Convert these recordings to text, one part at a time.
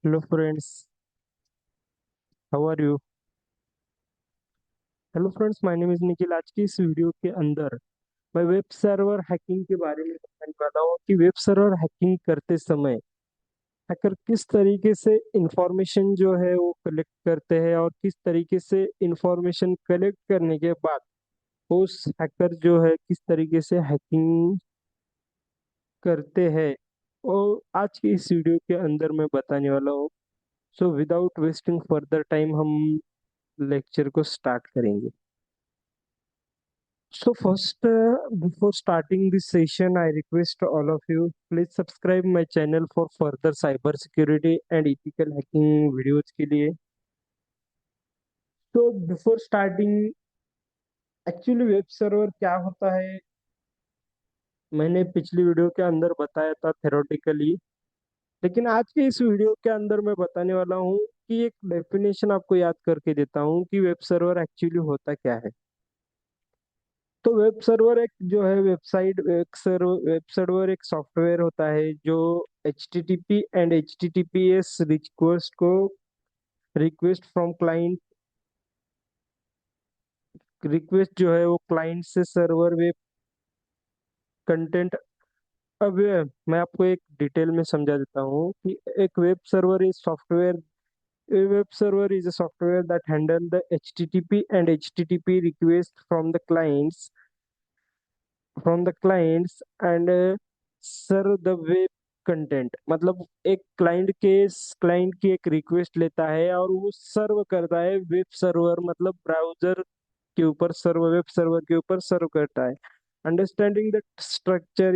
Hello friends, how are you? Hello friends, my name is Nikhil. आज की इस video के अंदर मैं वेब सर्वर हैकिंग के बारे में बताने वाला हूँ कि वेब सर्वर हैकिंग करते समय हैकर किस तरीके से इंफॉर्मेशन जो है वो कलेक्ट करते हैं और किस तरीके से इंफॉर्मेशन कलेक्ट करने के बाद उस हैकर जो है किस तरीके से हैकिंग करते हैं। और आज की इस वीडियो के अंदर मैं बताने वाला हूँ। So without wasting further time हम लेक्चर को स्टार्ट करेंगे। So first, before starting this session, I request all of you please subscribe my channel for further cyber security and ethical hacking videos के लिए। तो before starting, actually web server क्या होता है मैंने पिछली वीडियो के अंदर बताया था थेरोटिकली, लेकिन आज के इस वीडियो के अंदर मैं बताने वाला हूँ कि एक डेफिनेशन आपको याद करके देता हूँ कि वेब सर्वर एक्चुअली होता क्या है। तो वेब सर्वर एक जो है वेब सर्वर एक सॉफ्टवेयर होता है जो HTTP एंड HTTPS रिक्वेस्ट को रिक्वेस्ट फ्रॉम क्लाइंट रिक्वेस्ट जो है वो क्लाइंट से सर्वर वेब कंटेंट। अब मैं आपको एक डिटेल में समझा देता हूँ कि एक web server is a software that handle the HTTP and HTTP request from the clients and serve the web content. मतलब एक क्लाइंट की एक रिक्वेस्ट लेता है और वो सर्व करता है वेब सर्वर, मतलब ब्राउजर के ऊपर वेब सर्वर के ऊपर सर्व करता है। अंडरस्टैंडिंग द स्ट्रक्चर,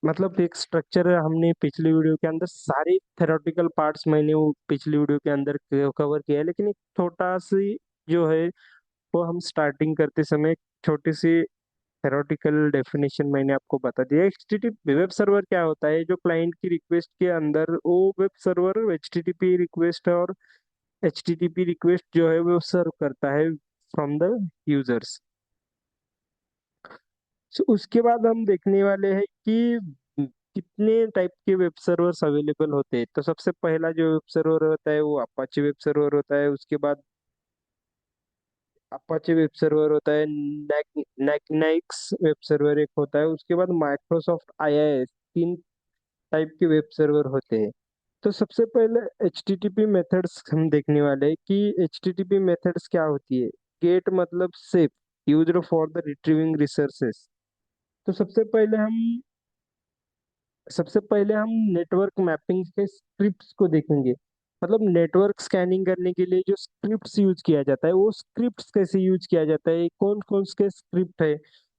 मतलब एक स्ट्रक्चर हमने पिछली वीडियो के अंदर सारे थेरोटिकल पार्ट्स मैंने वो पिछली वीडियो के अंदर कवर किया है, लेकिन एक छोटा सी जो है वो हम स्टार्टिंग करते समय एक छोटी सी थेरोटिकल डेफिनेशन मैंने आपको बता दिया। एचटीटीपी वेब सर्वर क्या होता है? जो क्लाइंट की रिक्वेस्ट के अंदर वो वेब सर्वर एचटीटीपी रिक्वेस्ट और एचटीटीपी रिक्वेस्ट जो है वो सर्व करता है फ्रॉम द यूजर्स। उसके बाद हम देखने वाले हैं कि कितने टाइप के वेब सर्वर्स अवेलेबल होते हैं। तो सबसे पहला जो वेब सर्वर होता है वो अपाचे वेब सर्वर होता है। उसके बाद अपाचे वेब सर्वर होता है, नेक्स वेब सर्वर एक होता है। उसके बाद माइक्रोसॉफ्ट IIS, तीन टाइप के वेब सर्वर होते हैं। तो सबसे पहले HTTP मेथड्स हम देखने वाले हैं कि HTTP मेथड्स क्या होती है। गेट मतलब safe, used for the retrieving resources. तो सबसे पहले हम नेटवर्क मैपिंग के स्क्रिप्ट्स को देखेंगे। मतलब नेटवर्क स्कैनिंग करने के लिए जो स्क्रिप्ट्स यूज किया जाता है वो स्क्रिप्ट्स कैसे यूज किया जाता है, कौन कौन से स्क्रिप्ट है,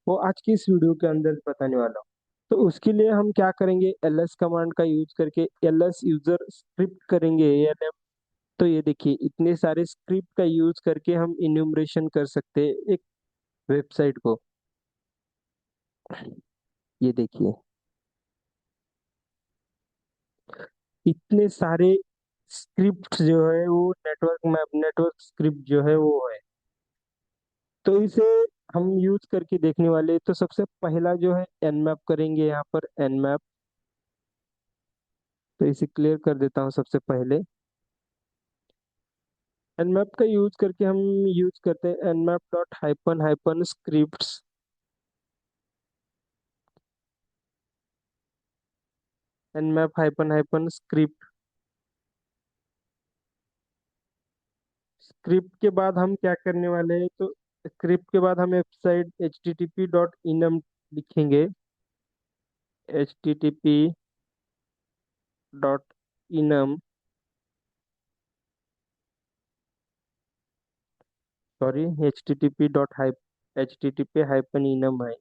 वो आज की इस वीडियो के अंदर बताने वाला हूँ। तो उसके लिए हम क्या करेंगे, LS कमांड का यूज करके LS यूजर स्क्रिप्ट करेंगे, ALM। तो ये देखिए, इतने सारे स्क्रिप्ट का यूज करके हम इन्यूमरेशन कर सकते हैं एक वेबसाइट को। ये देखिए, इतने सारे स्क्रिप्ट जो है वो नेटवर्क स्क्रिप्ट जो है वो है। तो इसे हम यूज करके देखने वाले। तो सबसे पहला जो है nmap करेंगे यहाँ पर nmap। तो इसे क्लियर कर देता हूँ सबसे पहले। nmap का यूज करके हम यूज करते हैं nmap dot hyphen hyphen script. nmap hyphen hyphen script. Script के बाद हम क्या करने वाले हैं, तो स्क्रिप्ट के बाद हम वेबसाइट http.enum लिखेंगे। http.enum, sorry, http hyphen enum है।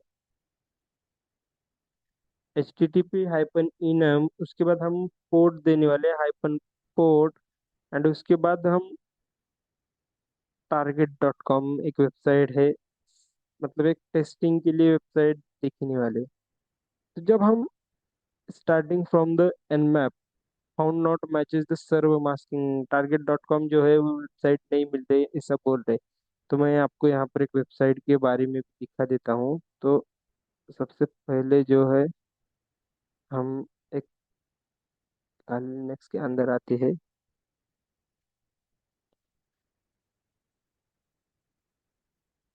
http-enum, उसके बाद हम पोर्ट देने वाले हाइपन पोर्ट। एंड उसके बाद हम target.com एक वेबसाइट है, मतलब एक टेस्टिंग के लिए वेबसाइट देखने वाले। तो जब हम starting from the nmap found not matches the serve masking, target.com जो है वो वेबसाइट नहीं मिल रही ऐसा बोल रहे। तो मैं आपको यहाँ पर एक वेबसाइट के बारे में भी दिखा देता हूँ। तो सबसे पहले जो है हम एक नेक्स्ट के अंदर आते हैं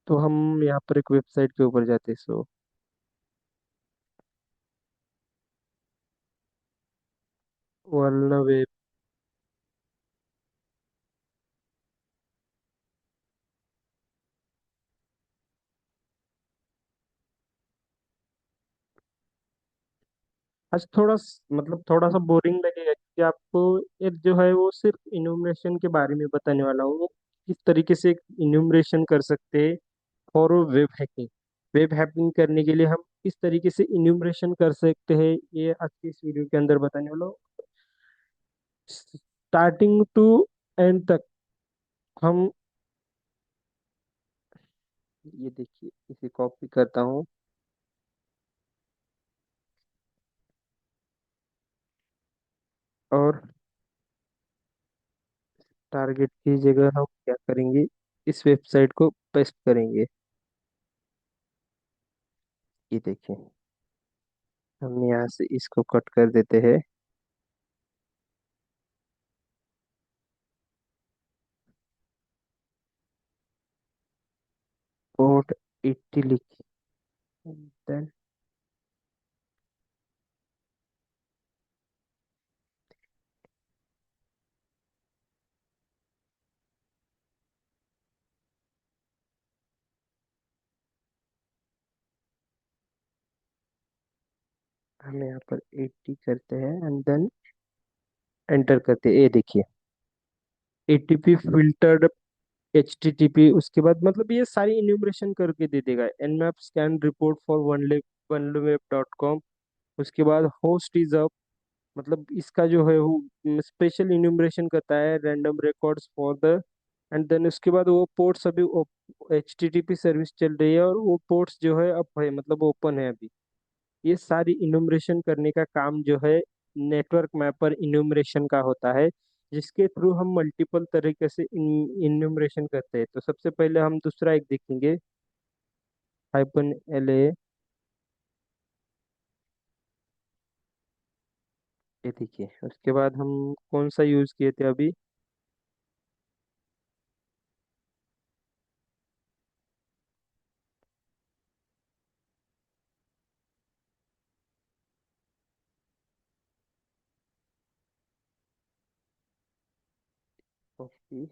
तो हम यहाँ पर एक वेबसाइट के ऊपर जाते हैं। So world. आज मतलब थोड़ा सा बोरिंग लगेगा कि आपको एक जो है वो सिर्फ इन्यूमरेशन के बारे में बताने वाला हूँ, वो किस तरीके से इन्यूमरेशन कर सकते हैं for web hacking. Web hacking करने के लिए हम किस तरीके से इन्यूमरेशन कर सकते हैं, ये आज की इस वीडियो के अंदर बताने वाला हूँ। स्टार्टिंग टू एंड तक हम, ये देखिए इसे कॉपी करता हूँ और टारगेट की जगह हम क्या करेंगे, इस वेबसाइट को पेस्ट करेंगे। ये देखिए, हम यहाँ से इसको कट कर देते हैं। पोर्ट 80 लिखिए, देन हम यहाँ पर 80 करते हैं एंड देन एंटर करते हैं। ये देखिए, एटीपी फिल्टर्ड, HTTP, उसके बाद मतलब ये सारी इन्यूमरेशन करके दे देगा। nmap scan report for OneWeb.com। उसके बाद होस्ट इज अप, मतलब इसका जो है वो स्पेशल इन्यूमरेशन करता है, random records for the, and then उसके बाद वो पोर्ट्स अभी HTTP सर्विस चल रही है और वो पोर्ट्स जो है अब है, मतलब ओपन है अभी। ये सारी इन्यूमरेशन करने का काम जो है नेटवर्क मैपर इन्यूमरेशन का होता है, जिसके थ्रू हम मल्टीपल तरीके से इन्यूमरेशन करते हैं। तो सबसे पहले हम दूसरा एक देखेंगे, -LA। ये देखिए, उसके बाद हम कौन सा यूज किए थे अभी, कॉपी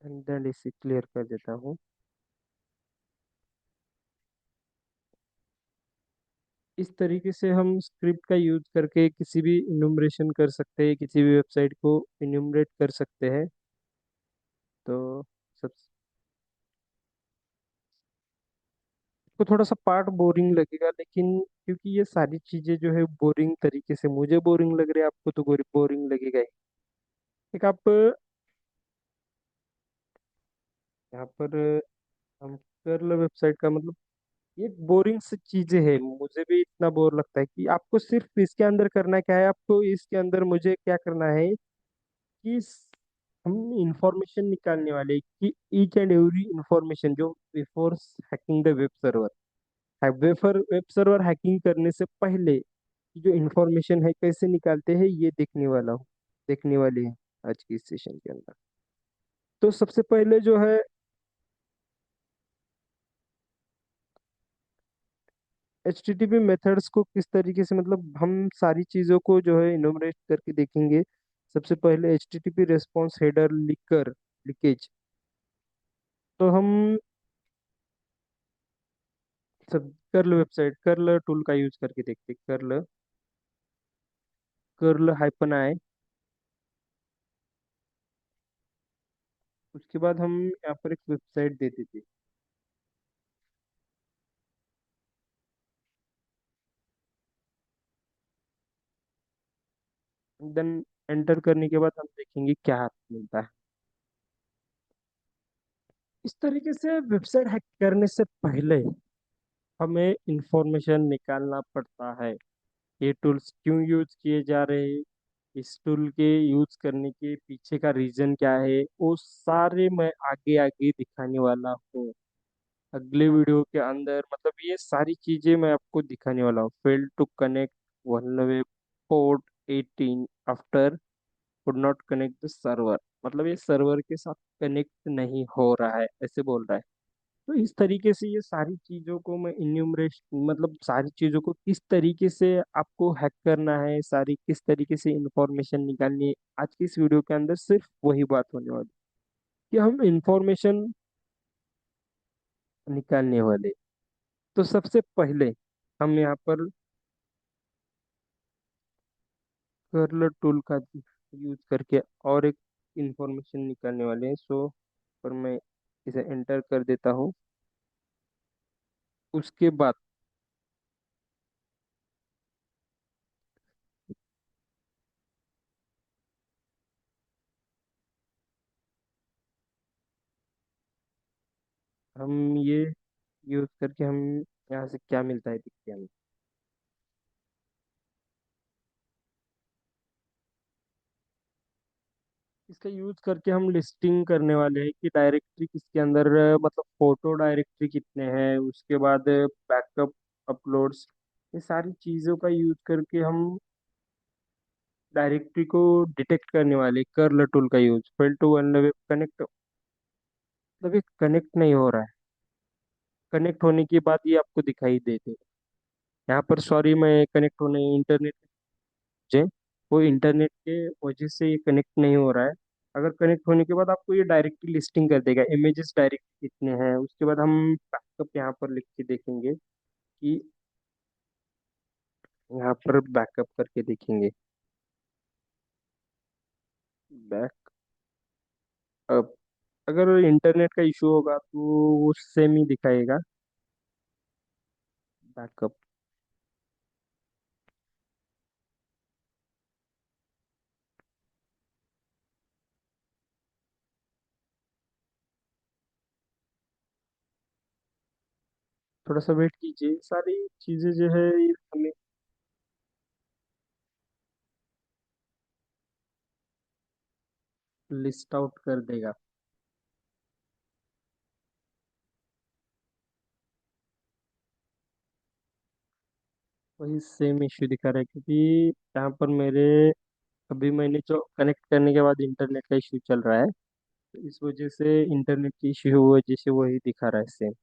एंड देन इसे क्लियर कर देता हूँ। इस तरीके से हम स्क्रिप्ट का यूज करके किसी भी इन्यूमरेशन कर सकते हैं, किसी भी वेबसाइट को इन्यूमरेट कर सकते हैं। तो सब को थोड़ा सा पार्ट बोरिंग लगेगा, लेकिन क्योंकि ये सारी चीजें जो है बोरिंग तरीके से मुझे बोरिंग लग रही है, आपको तो बोरिंग लगेगा ही। एक आप यहाँ पर हम कर्ल वेबसाइट का मतलब, ये बोरिंग सी चीजें है, मुझे भी इतना बोर लगता है कि आपको सिर्फ इसके अंदर करना क्या है, आपको इसके अंदर मुझे क्या करना है कि हम इंफॉर्मेशन निकालने वाले हैं कि ईच एंड एवरी इंफॉर्मेशन जो before hacking the web server, web server hacking करने से पहले की जो इंफॉर्मेशन है कैसे निकालते हैं, ये देखने वाला हूँ, देखने वाले हैं आज की इस सेशन के अंदर। तो सबसे पहले जो है HTTP मेथड्स को किस तरीके से, मतलब हम सारी चीज़ों को जो है इनोमरेट करके देखेंगे। सबसे पहले HTTP response header liquor leakage, तो हम सब कर्ल वेबसाइट कर्ल टूल का यूज करके देखते, कर्ल कर्ल -i, उसके बाद हम यहाँ पर एक वेबसाइट दे देते, देन एंटर करने के बाद हम देखेंगे क्या मिलता है। इस तरीके से वेबसाइट हैक करने से पहले हमें इंफॉर्मेशन निकालना पड़ता है, ये टूल्स क्यों यूज किए जा रहे हैं, इस टूल के यूज करने के पीछे का रीजन क्या है, वो सारे मैं आगे आगे दिखाने वाला हूँ अगले वीडियो के अंदर। मतलब ये सारी चीजें मैं आपको दिखाने वाला हूँ। Fail to connect one way port, 18 after could not connect the server, मतलब ये सर्वर के साथ कनेक्ट नहीं हो रहा है ऐसे बोल रहा है। तो इस तरीके से ये सारी चीजों को मैं इन्यूमरेशन, मतलब सारी चीजों को किस तरीके से आपको हैक करना है, सारी किस तरीके से इंफॉर्मेशन निकालनी है, आज की इस वीडियो के अंदर सिर्फ वही बात होने वाली कि हम इंफॉर्मेशन निकालने वाले। तो सबसे पहले हम यहाँ पर कर्ल टूल का यूज करके और एक इंफॉर्मेशन निकालने वाले हैं। सो पर मैं इसे एंटर कर देता हूँ। उसके बाद हम ये यूज करके हम यहाँ से क्या मिलता है देखते हैं हम। इसका यूज करके हम लिस्टिंग करने वाले हैं कि डायरेक्टरी किसके अंदर, मतलब फोटो डायरेक्टरी कितने हैं, उसके बाद बैकअप, अपलोड्स, ये सारी चीज़ों का यूज करके हम डायरेक्टरी को डिटेक्ट करने वाले कर्ल टूल का use. Fail to one web connect, मतलब ये कनेक्ट नहीं हो रहा है। कनेक्ट होने के बाद ये आपको दिखाई देते यहाँ पर, सॉरी मैं कनेक्ट होने इंटरनेट से, वो इंटरनेट के वजह से ये कनेक्ट नहीं हो रहा है। अगर कनेक्ट होने के बाद आपको ये डायरेक्टली लिस्टिंग कर देगा इमेजेस डायरेक्ट कितने हैं। उसके बाद हम बैकअप यहाँ पर लिख के देखेंगे कि यहाँ पर बैकअप करके देखेंगे। बैकअप, अगर इंटरनेट का इशू होगा तो वो सेम ही दिखाएगा बैकअप। थोड़ा सा वेट कीजिए, सारी चीजें जो है ये हमें लिस्ट आउट कर देगा। वही सेम इश्यू दिखा रहा है क्योंकि यहाँ पर मेरे, अभी मैंने जो कनेक्ट करने के बाद इंटरनेट का इश्यू चल रहा है, तो इस वजह से इंटरनेट की इश्यू हुआ जैसे वही दिखा रहा है सेम।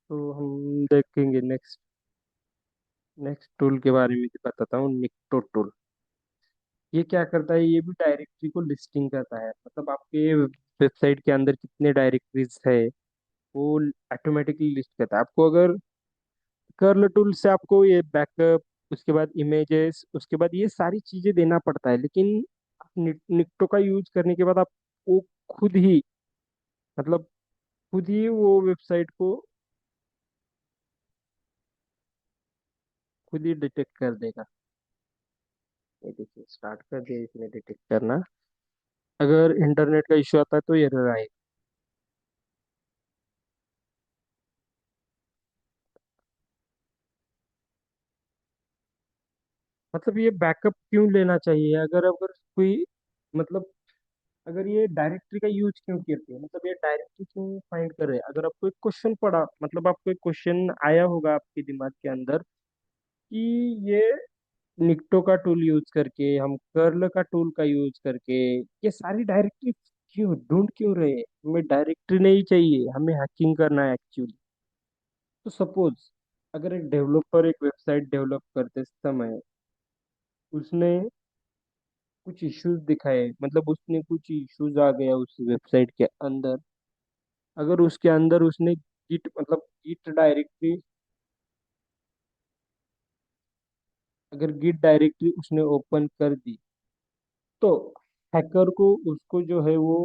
तो हम देखेंगे नेक्स्ट, नेक्स्ट टूल के बारे में बताता हूँ, निक्टो टूल। ये क्या करता है, ये भी डायरेक्टरी को लिस्टिंग करता है, मतलब आपके वेबसाइट के अंदर कितने डायरेक्टरीज है वो ऑटोमेटिकली लिस्ट करता है आपको। अगर कर्ल टूल से आपको ये बैकअप, उसके बाद इमेजेस, उसके बाद ये सारी चीजें देना पड़ता है, लेकिन निक्टो का यूज करने के बाद आप वो खुद ही, मतलब खुद ही वो वेबसाइट को खुद ही डिटेक्ट कर देगा। ये देखिए स्टार्ट कर दिया इसने डिटेक्ट करना। अगर इंटरनेट का इश्यू आता है तो एरर आएगा। मतलब ये बैकअप क्यों लेना चाहिए, अगर अगर कोई, मतलब अगर ये डायरेक्टरी का यूज क्यों करते हैं, मतलब ये डायरेक्टरी क्यों फाइंड कर रहे हैं। अगर आपको एक क्वेश्चन पड़ा, मतलब आपको एक क्वेश्चन आया होगा आपके दिमाग के अंदर कि ये निक्टो का टूल यूज करके, हम कर्ल का टूल का यूज करके ये सारी डायरेक्टरी क्यों ढूंढ क्यों रहे हैं, हमें डायरेक्टरी नहीं चाहिए, हमें हैकिंग करना है एक्चुअली। तो सपोज अगर एक डेवलपर एक वेबसाइट डेवलप करते समय उसने कुछ इश्यूज दिखाए, मतलब उसने कुछ इश्यूज आ गया उस वेबसाइट के अंदर, अगर उसके अंदर उसने गिट, मतलब गिट डायरेक्टरी, अगर गिट डायरेक्टरी उसने ओपन कर दी, तो हैकर को उसको जो है वो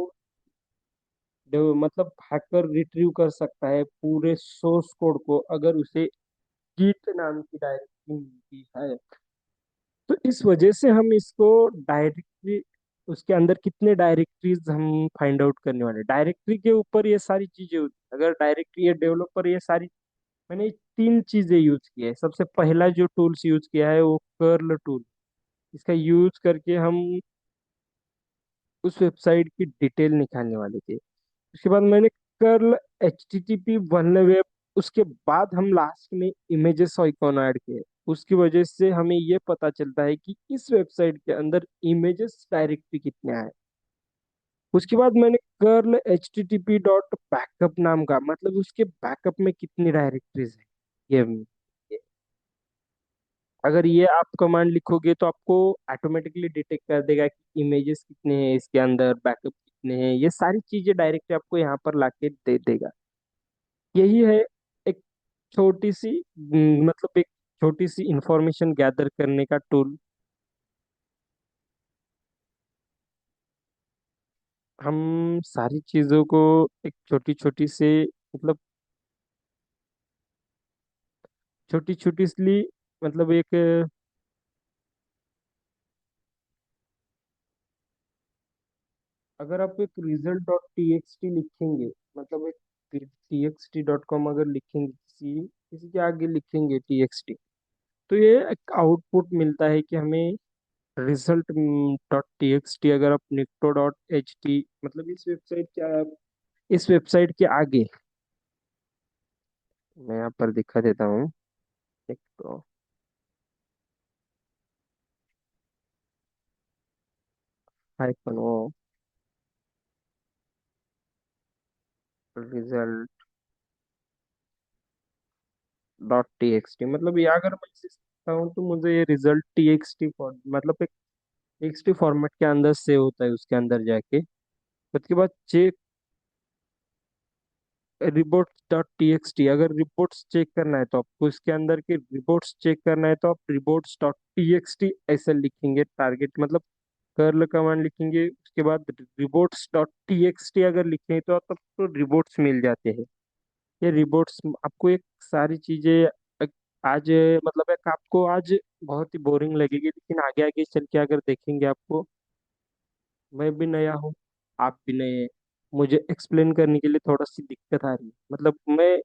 मतलब हैकर रिट्रीव कर सकता है पूरे सोर्स कोड को, अगर उसे गिट नाम की डायरेक्टरी मिलती है। तो इस वजह से हम इसको डायरेक्टरी, उसके अंदर कितने डायरेक्टरीज हम फाइंड आउट करने वाले, डायरेक्टरी के ऊपर ये सारी चीजें होती हैं। अगर डायरेक्टरी ये डेवलपर ये सारी, मैंने तीन चीजें यूज की है। सबसे पहला जो टूल्स यूज किया है वो कर्ल टूल, इसका यूज करके हम उस वेबसाइट की डिटेल निकालने वाले थे। उसके बाद मैंने curl H T T P one web, उसके बाद हम लास्ट में इमेजेस आइकॉन ऐड किए। उसकी वजह से हमें ये पता चलता है कि इस वेबसाइट के अंदर इमेजेस डायरेक्टली कितने आए। उसके बाद मैंने कर्ल http.backup नाम का, मतलब उसके बैकअप में कितनी डायरेक्टरीज है। ये अगर ये आप कमांड लिखोगे तो आपको ऑटोमेटिकली डिटेक्ट कर देगा कि इमेजेस कितने हैं इसके अंदर, बैकअप कितने हैं, ये सारी चीजें डायरेक्ट आपको यहाँ पर लाके दे देगा। यही है एक छोटी सी मतलब एक छोटी सी इंफॉर्मेशन गैदर करने का टूल। हम सारी चीजों को एक छोटी छोटी से, मतलब छोटी छोटी सी, मतलब एक, अगर आप एक result dot T x T लिखेंगे, मतलब एक txt.com अगर लिखेंगे, किसी किसी के आगे लिखेंगे txt, तो ये एक आउटपुट मिलता है कि हमें result dot T x T. अगर आप निक्टो डॉट एच टी, मतलब इस वेबसाइट के आगे, मैं यहाँ पर दिखा देता हूँ। Nikto hyphen o result dot T x t, मतलब ये अगर मैं इसे लिखता हूँ तो मुझे ये रिजल्ट टी एक्स टी मतलब एक टेक्स्ट फॉर्मेट के अंदर सेव होता है उसके अंदर जाके। उसके बाद check reports dot T x T, अगर रिपोर्ट्स चेक करना है तो आपको इसके अंदर के रिपोर्ट्स चेक करना है तो आप reports dot T x T ऐसे लिखेंगे, टारगेट मतलब कर्ल कमांड लिखेंगे, उसके बाद reports dot T x T अगर लिखें तो आपको रिपोर्ट्स मिल जाते हैं। ये रिपोर्ट्स आपको एक सारी चीजें आज, मतलब एक आपको आज बहुत ही बोरिंग लगेगी, लेकिन आगे आगे चल के अगर देखेंगे आपको, मैं भी नया हूँ, आप भी नए हैं, मुझे एक्सप्लेन करने के लिए थोड़ा सी दिक्कत आ रही है, मतलब मैं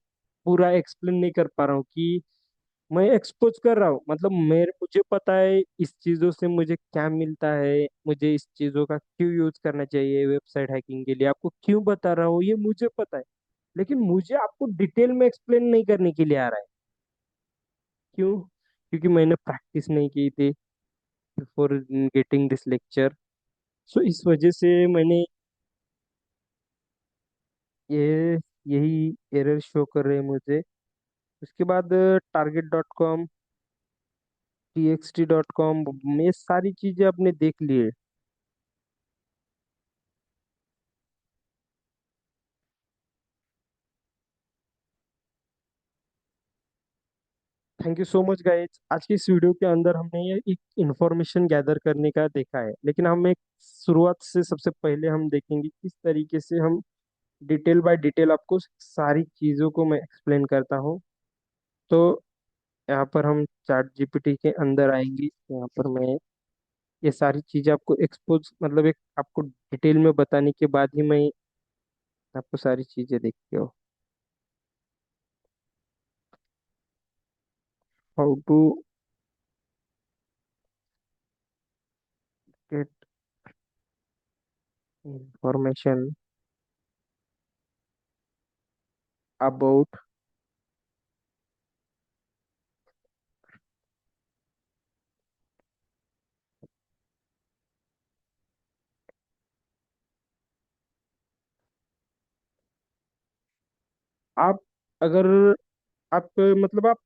पूरा एक्सप्लेन नहीं कर पा रहा हूँ कि मैं एक्सपोज कर रहा हूँ, मतलब मेरे मुझे पता है इस चीज़ों से मुझे क्या मिलता है, मुझे इस चीज़ों का क्यों यूज करना चाहिए वेबसाइट हैकिंग के लिए, आपको क्यों बता रहा हूँ ये मुझे पता है, लेकिन मुझे आपको डिटेल में एक्सप्लेन नहीं करने के लिए आ रहा है। क्यों? क्योंकि मैंने प्रैक्टिस नहीं की थी बिफोर गेटिंग दिस लेक्चर। सो इस वजह से मैंने ये यही एरर शो कर रहे हैं मुझे। उसके बाद target dot com, T x T dot com, ये सारी चीजें आपने देख लिए। Thank you so much guys, आज की इस वीडियो के अंदर हमने ये एक इंफॉर्मेशन गैदर करने का देखा है, लेकिन हम एक शुरुआत से सबसे पहले हम देखेंगे किस तरीके से हम डिटेल बाय डिटेल आपको सारी चीज़ों को मैं एक्सप्लेन करता हूँ। तो यहाँ पर हम चैट जीपीटी के अंदर आएंगे, यहाँ पर मैं ये सारी चीज़ें आपको एक्सपोज, मतलब एक आपको डिटेल में बताने के बाद ही मैं आपको सारी चीज़ें देखते हो। How to get information about, आप अगर आप मतलब आप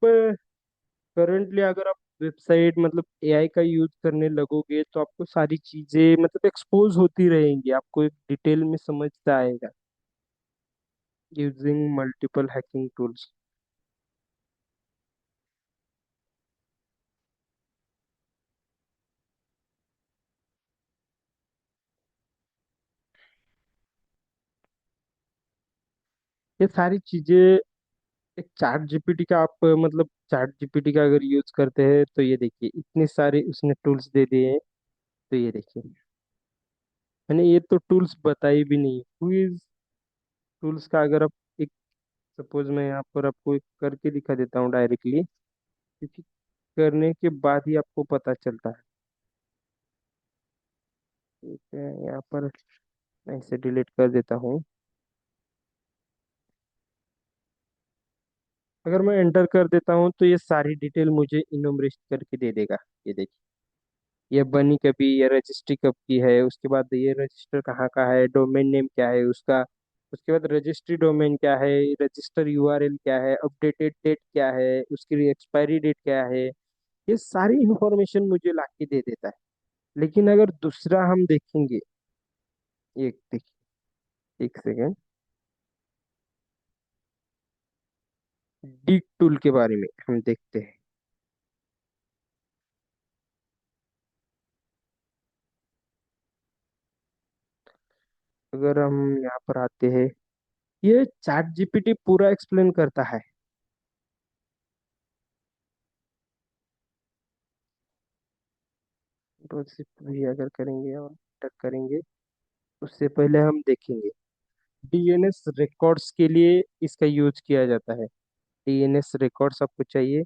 करंटली अगर आप वेबसाइट मतलब एआई का यूज करने लगोगे तो आपको सारी चीजें मतलब एक्सपोज होती रहेंगी, आपको एक डिटेल में समझता आएगा यूजिंग मल्टीपल हैकिंग टूल्स। ये सारी चीजें एक चैट जीपीटी का, आप मतलब चैट जीपीटी का अगर यूज करते हैं तो ये देखिए इतने सारे उसने टूल्स दे दिए हैं। तो ये देखिए मैंने ये तो टूल्स बताई भी नहीं, क्विज टूल्स का अगर आप एक, सपोज मैं यहाँ पर आपको एक करके दिखा देता हूँ डायरेक्टली, क्योंकि करने के बाद ही आपको पता चलता है। ठीक है, यहाँ पर मैं इसे डिलीट कर देता हूँ। अगर मैं एंटर कर देता हूँ तो ये सारी डिटेल मुझे इनुमरेट करके दे देगा। ये देखिए, ये बनी कभी, ये रजिस्ट्री कब की है, उसके बाद ये रजिस्टर कहाँ का है, डोमेन नेम क्या है उसका, उसके बाद रजिस्ट्री डोमेन क्या है, रजिस्टर यूआरएल क्या है, अपडेटेड डेट क्या है, उसकी एक्सपायरी डेट क्या है, ये सारी इंफॉर्मेशन मुझे ला के दे देता है। लेकिन अगर दूसरा हम देखेंगे, एक देखिए, एक सेकेंड, डी टूल के बारे में हम देखते हैं। अगर हम यहाँ पर आते हैं, ये चैट जीपीटी पूरा एक्सप्लेन करता है। तो सिर्फ भी अगर करेंगे और टक करेंगे, उससे पहले हम देखेंगे डीएनएस रिकॉर्ड्स के लिए इसका यूज किया जाता है। डीएनएस रिकॉर्ड्स आपको चाहिए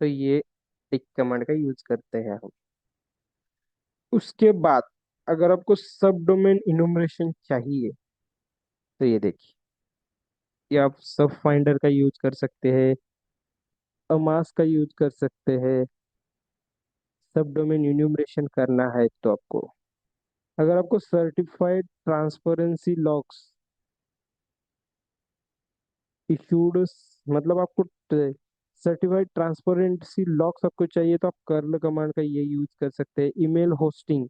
तो ये टिक कमांड का यूज करते हैं हम। उसके बाद अगर आपको सब डोमेन इनुमरेशन चाहिए तो ये देखिए, ये आप सब फाइंडर का यूज कर सकते हैं, अमास का यूज कर सकते हैं। सब डोमेन इन्यूमरेशन करना है तो आपको, अगर आपको सर्टिफाइड ट्रांसपेरेंसी लॉग्स इशूड, मतलब आपको सर्टिफाइड ट्रांसपेरेंसी लॉग्स आपको चाहिए तो आप कर्ल कमांड का ये यूज कर सकते हैं। ईमेल होस्टिंग,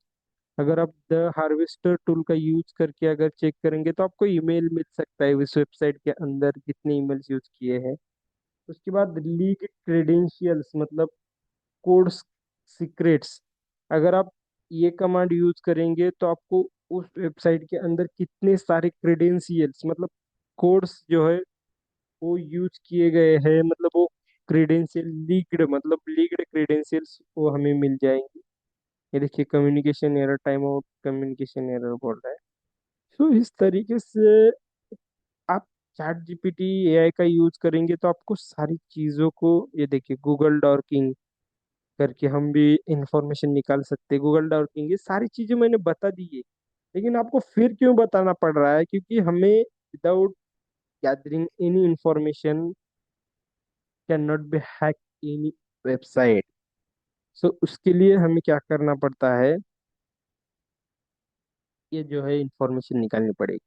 अगर आप द हार्वेस्टर टूल का यूज करके अगर चेक करेंगे तो आपको ईमेल मिल सकता है इस वेबसाइट के अंदर कितने ईमेल्स यूज किए हैं। उसके बाद लीग क्रेडेंशियल्स, मतलब कोड सीक्रेट्स, अगर आप ये कमांड यूज करेंगे तो आपको उस वेबसाइट के अंदर कितने सारे क्रेडेंशियल्स, मतलब कोड्स जो है वो यूज किए गए हैं, मतलब वो क्रेडेंशियल लीक्ड, मतलब लीक्ड क्रेडेंशियल्स वो हमें मिल जाएंगे। ये देखिए, communication error, time out communication error बोल रहा है। तो इस तरीके से आप चैट जीपीटी एआई का यूज करेंगे तो आपको सारी चीजों को, ये देखिए गूगल डॉकिंग करके हम भी इंफॉर्मेशन निकाल सकते हैं। गूगल डॉकिंग, ये सारी चीजें मैंने बता दी है, लेकिन आपको फिर क्यों बताना पड़ रहा है? क्योंकि हमें without gathering any information can not be hack any website. So उसके लिए हमें क्या करना पड़ता है, ये जो है इंफॉर्मेशन निकालनी पड़ेगी।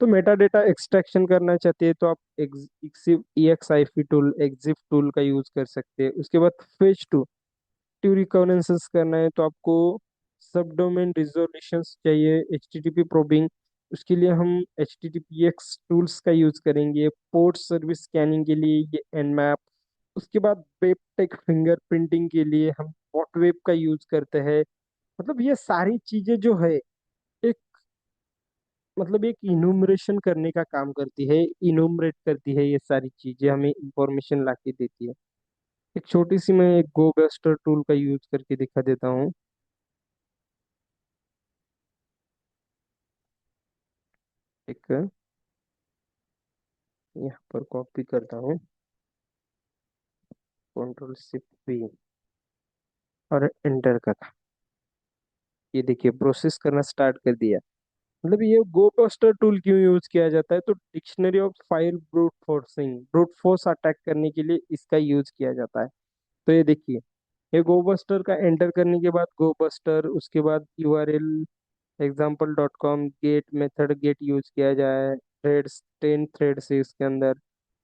तो मेटा डेटा एक्सट्रैक्शन करना चाहते हैं तो आप EXIF टूल, एग्जिफ टूल का यूज कर सकते हैं। उसके बाद फेज टू टू रिकॉग्निशंस करना है तो आपको सब डोमेन रिजोल्यूशंस चाहिए, HTTP प्रोबिंग, उसके लिए हम HTTPX टूल्स का यूज करेंगे। पोर्ट सर्विस स्कैनिंग के लिए ये Nmap। उसके बाद वेब टेक फिंगरप्रिंटिंग के लिए हम हॉटवेब का यूज करते हैं। मतलब ये सारी चीजें जो है, एक, मतलब एक इनुमरेशन करने का काम करती है, इनुमरेट करती है, ये सारी चीजें हमें इंफॉर्मेशन ला के देती है। एक छोटी सी मैं एक गो बस्टर टूल का यूज करके दिखा देता हूँ। एक यहाँ पर कॉपी करता हूँ, Ctrl+Shift+V, और एंटर करता। ये देखिए प्रोसेस करना स्टार्ट कर दिया। मतलब ये गो बस्टर टूल क्यों यूज किया जाता है, तो dictionary of file brute forcing, brute force attack करने के लिए इसका यूज किया जाता है। तो ये देखिए, ये गो बस्टर का एंटर करने के बाद गो बस्टर, उसके बाद URL example.com get method, get use किया जाए, थ्रेड्स 10 थ्रेड्स है इसके अंदर।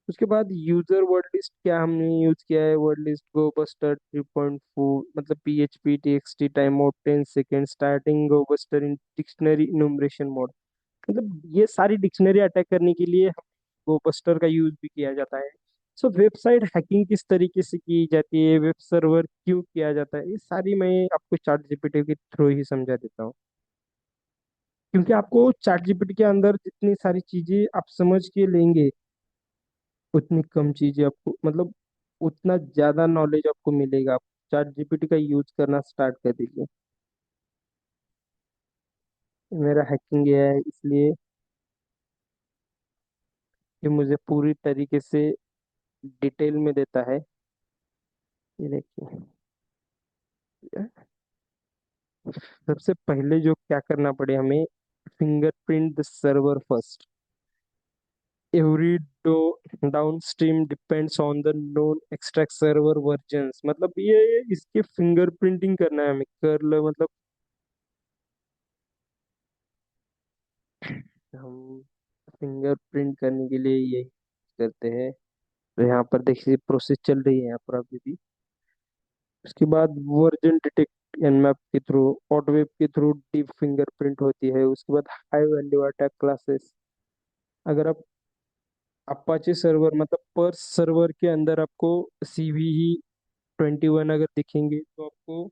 उसके बाद यूजर वर्ड लिस्ट क्या हमने यूज किया है, वर्ड लिस्ट गो बस्टर 3.4, मतलब PHP TXT time mode 10 second, starting go buster in dictionary enumeration mode. मतलब ये सारी डिक्शनरी अटैक करने के लिए गो बस्टर का यूज भी किया जाता है। सो वेबसाइट हैकिंग किस तरीके से की जाती है, वेब सर्वर क्यों किया जाता है, ये सारी मैं आपको चैट जीपीटी के थ्रू ही समझा देता हूँ। क्योंकि आपको चैट जीपीटी के अंदर जितनी सारी चीजें आप समझ के लेंगे, उतनी कम चीजें आपको, मतलब उतना ज्यादा नॉलेज आपको मिलेगा। आप चैट जीपीटी का यूज करना स्टार्ट कर दीजिए। मेरा हैकिंग ये है, इसलिए कि मुझे पूरी तरीके से डिटेल में देता है। ये देखिए, सबसे पहले जो क्या करना पड़े हमें, fingerprint the server first. Every do downstream depends on the known extract server versions, मतलब ये इसके फिंगरप्रिंटिंग करना है हमें, कर लो मतलब हम फिंगरप्रिंट करने के लिए यही करते हैं। तो यहाँ पर देखिए प्रोसेस चल रही है यहाँ पर अभी भी। उसके बाद वर्जन डिटेक्ट nmap के थ्रू, ऑटोवेब के थ्रू डीप फिंगरप्रिंट होती है। उसके बाद हाई वैल्यू अटैक क्लासेस, अगर आप अपाचे सर्वर मतलब पर सर्वर के अंदर आपको CVE 21 अगर दिखेंगे तो आपको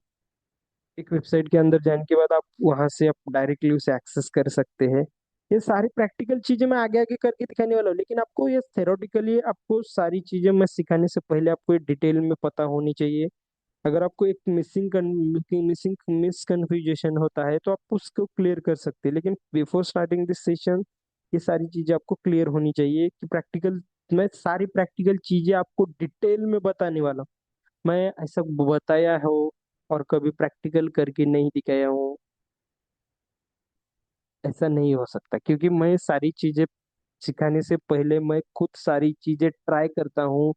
एक वेबसाइट के अंदर जाने के बाद आप वहां से आप डायरेक्टली उसे एक्सेस कर सकते हैं। ये सारी प्रैक्टिकल चीजें मैं आगे आगे करके दिखाने वाला हूँ, लेकिन आपको ये थेरोटिकली आपको सारी चीजें मैं सिखाने से पहले आपको ये डिटेल में पता होनी चाहिए। अगर आपको एक मिसिंग मिसकन्फ्यूजेशन होता है तो आप उसको क्लियर कर सकते हैं, लेकिन बिफोर स्टार्टिंग दिस सेशन ये सारी चीजें आपको क्लियर होनी चाहिए कि प्रैक्टिकल, मैं सारी प्रैक्टिकल चीजें आपको डिटेल में बताने वाला हूँ। मैं ऐसा बताया हो और कभी प्रैक्टिकल करके नहीं दिखाया हूँ, ऐसा नहीं हो सकता, क्योंकि मैं सारी चीजें सिखाने से पहले मैं खुद सारी चीजें ट्राई करता हूँ।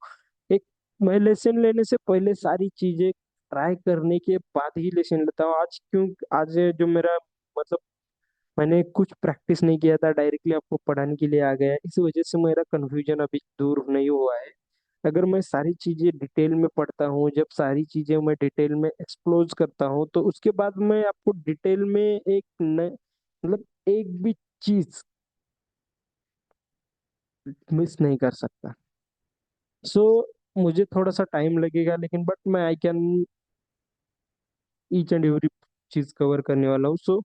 एक, मैं लेसन लेने से पहले सारी चीजें ट्राई करने के बाद ही लेसन लेता हूँ। आज क्यों, आज जो मेरा मतलब मैंने कुछ प्रैक्टिस नहीं किया था, डायरेक्टली आपको पढ़ाने के लिए आ गया, इस वजह से मेरा कंफ्यूजन अभी दूर नहीं हुआ है। अगर मैं सारी चीजें डिटेल में पढ़ता हूँ, जब सारी चीजें मैं डिटेल में एक्सप्लोज करता हूँ, तो उसके बाद मैं आपको डिटेल में एक मतलब एक भी चीज मिस नहीं कर सकता। सो मुझे थोड़ा सा टाइम लगेगा, लेकिन बट मैं I can each and every चीज कवर करने वाला हूँ। सो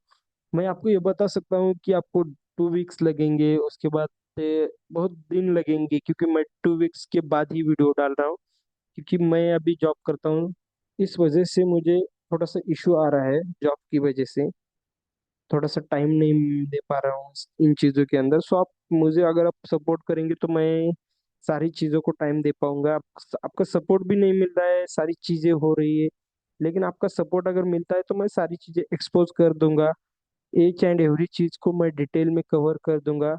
मैं आपको ये बता सकता हूँ कि आपको 2 वीक्स लगेंगे, उसके बाद से बहुत दिन लगेंगे, क्योंकि मैं 2 वीक्स के बाद ही वीडियो डाल रहा हूँ। क्योंकि मैं अभी जॉब करता हूँ, इस वजह से मुझे थोड़ा सा इशू आ रहा है जॉब की वजह से, थोड़ा सा टाइम नहीं दे पा रहा हूँ इन चीज़ों के अंदर। सो आप मुझे अगर आप सपोर्ट करेंगे तो मैं सारी चीज़ों को टाइम दे पाऊंगा। आपका सपोर्ट भी नहीं मिल रहा है, सारी चीज़ें हो रही है, लेकिन आपका सपोर्ट अगर मिलता है तो मैं सारी चीज़ें एक्सपोज कर दूंगा, ईच एंड एवरी चीज़ को मैं डिटेल में कवर कर दूंगा।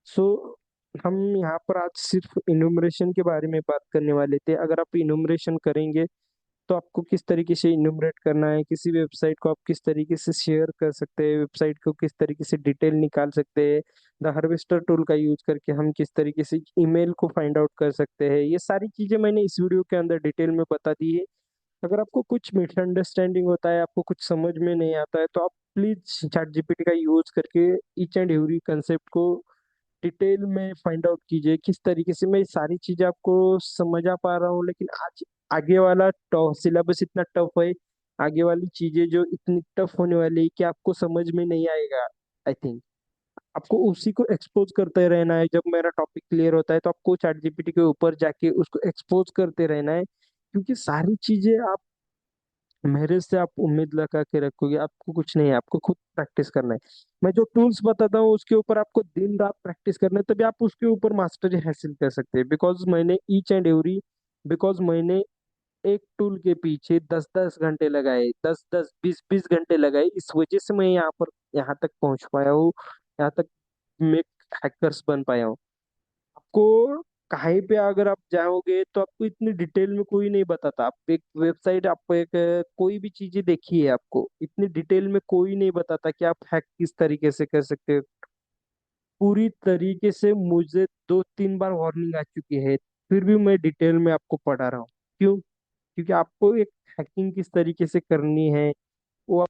सो हम यहाँ पर आज सिर्फ इन्यूमरेशन के बारे में बात करने वाले थे। अगर आप इन्यूमरेशन करेंगे तो आपको किस तरीके से इन्यूमरेट करना है, किसी वेबसाइट को आप किस तरीके से शेयर कर सकते हैं, वेबसाइट को किस तरीके से डिटेल निकाल सकते हैं, द हार्वेस्टर टूल का यूज करके हम किस तरीके से ईमेल को फाइंड आउट कर सकते हैं, ये सारी चीजें मैंने इस वीडियो के अंदर डिटेल में बता दी है। अगर आपको कुछ मिसअंडरस्टैंडिंग होता है, आपको कुछ समझ में नहीं आता है, तो आप प्लीज चैट जीपीटी का यूज करके ईच एंड एवरी कंसेप्ट को डिटेल में फाइंड आउट कीजिए। किस तरीके से मैं ये सारी चीजें आपको समझा पा रहा हूँ, लेकिन आज आगे वाला सिलेबस इतना टफ है, आगे वाली चीजें जो इतनी टफ होने वाली है कि आपको समझ में नहीं आएगा। आई थिंक आपको उसी को एक्सपोज करते रहना है। जब मेरा टॉपिक क्लियर होता है तो आपको चैट जीपीटी के ऊपर जाके उसको एक्सपोज करते रहना है, क्योंकि सारी चीजें आप मेरे से आप उम्मीद लगा के रखोगे, आपको कुछ नहीं है, आपको खुद प्रैक्टिस करना है। मैं जो टूल्स बताता हूँ उसके ऊपर आपको दिन रात प्रैक्टिस करना है, तभी आप उसके ऊपर मास्टरी हासिल कर सकते हैं। बिकॉज मैंने एक टूल के पीछे 10-10 घंटे लगाए, 10-10 20-20 घंटे लगाए, इस वजह से मैं यहाँ तक पहुंच पाया हूँ, यहाँ तक मैं हैकर्स बन पाया हूँ। आपको कहीं पे अगर आप जाओगे तो आपको इतनी डिटेल में कोई नहीं बताता। आप एक वेबसाइट, आप एक कोई भी चीजें देखिए, आपको इतनी डिटेल में कोई नहीं बताता कि आप हैक किस तरीके से कर सकते हो। पूरी तरीके से मुझे 2-3 बार वार्निंग आ चुकी है, फिर भी मैं डिटेल में आपको पढ़ा रहा हूँ। क्यों? क्योंकि आपको एक हैकिंग किस तरीके से करनी है वो